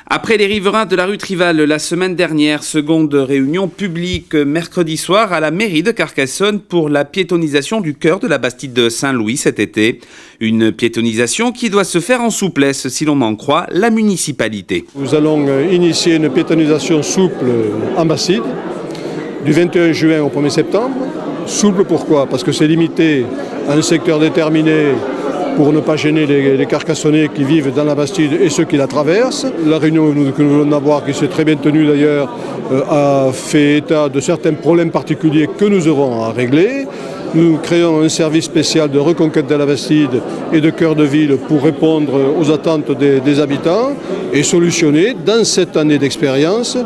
Après les riverains de la rue Trival la semaine dernière, seconde réunion publique mercredi soir à la mairie de Carcassonne pour la piétonisation du cœur de la Bastide de Saint-Louis cet été. Une piétonisation qui doit se faire en souplesse si l'on en croit la municipalité. Nous allons initier une piétonisation souple en Bastide du 21 juin au 1er septembre. Souple pourquoi? Parce que c'est limité à un secteur déterminé pour ne pas gêner les Carcassonnais qui vivent dans la Bastide et ceux qui la traversent. La réunion que nous venons d'avoir, qui s'est très bien tenue d'ailleurs, a fait état de certains problèmes particuliers que nous aurons à régler. Nous créons un service spécial de reconquête de la Bastide et de cœur de ville pour répondre aux attentes des habitants et solutionner dans cette année d'expérience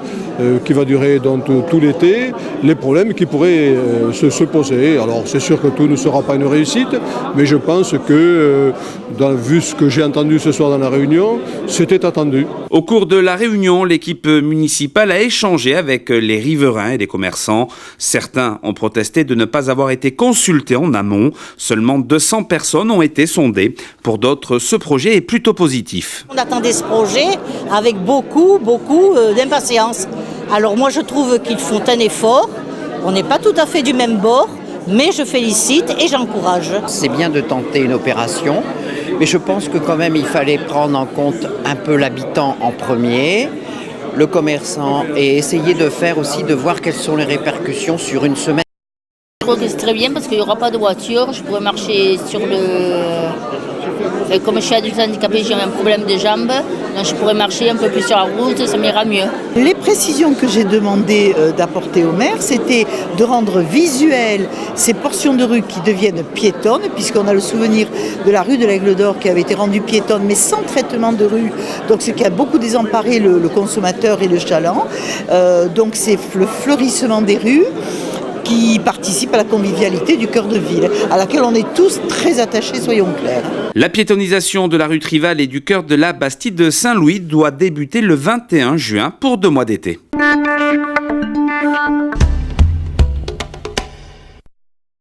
qui va durer donc tout l'été, les problèmes qui pourraient se poser. Alors c'est sûr que tout ne sera pas une réussite, mais je pense que, vu ce que j'ai entendu ce soir dans la réunion, c'était attendu. Au cours de la réunion, l'équipe municipale a échangé avec les riverains et les commerçants. Certains ont protesté de ne pas avoir été consultés en amont. Seulement 200 personnes ont été sondées. Pour d'autres, ce projet est plutôt positif. On attendait ce projet avec beaucoup d'impatience. Alors moi je trouve qu'ils font un effort. On n'est pas tout à fait du même bord, mais je félicite et j'encourage. C'est bien de tenter une opération, mais je pense que quand même il fallait prendre en compte un peu l'habitant en premier, le commerçant, et essayer de voir quelles sont les répercussions sur une semaine. Je crois que c'est très bien parce qu'il n'y aura pas de voiture, je pourrais marcher sur le... Comme je suis adulte handicapé, j'ai un problème de jambes, donc je pourrais marcher un peu plus sur la route, ça m'ira mieux. Les précisions que j'ai demandé d'apporter au maire, c'était de rendre visuelles ces portions de rue qui deviennent piétonnes, puisqu'on a le souvenir de la rue de l'Aigle d'Or qui avait été rendue piétonne, mais sans traitement de rue, donc ce qui a beaucoup désemparé le consommateur et le chaland. Donc c'est le fleurissement des rues qui participe à la convivialité du cœur de ville, à laquelle on est tous très attachés, soyons clairs. La piétonisation de la rue Trival et du cœur de la Bastide de Saint-Louis doit débuter le 21 juin pour 2 mois d'été.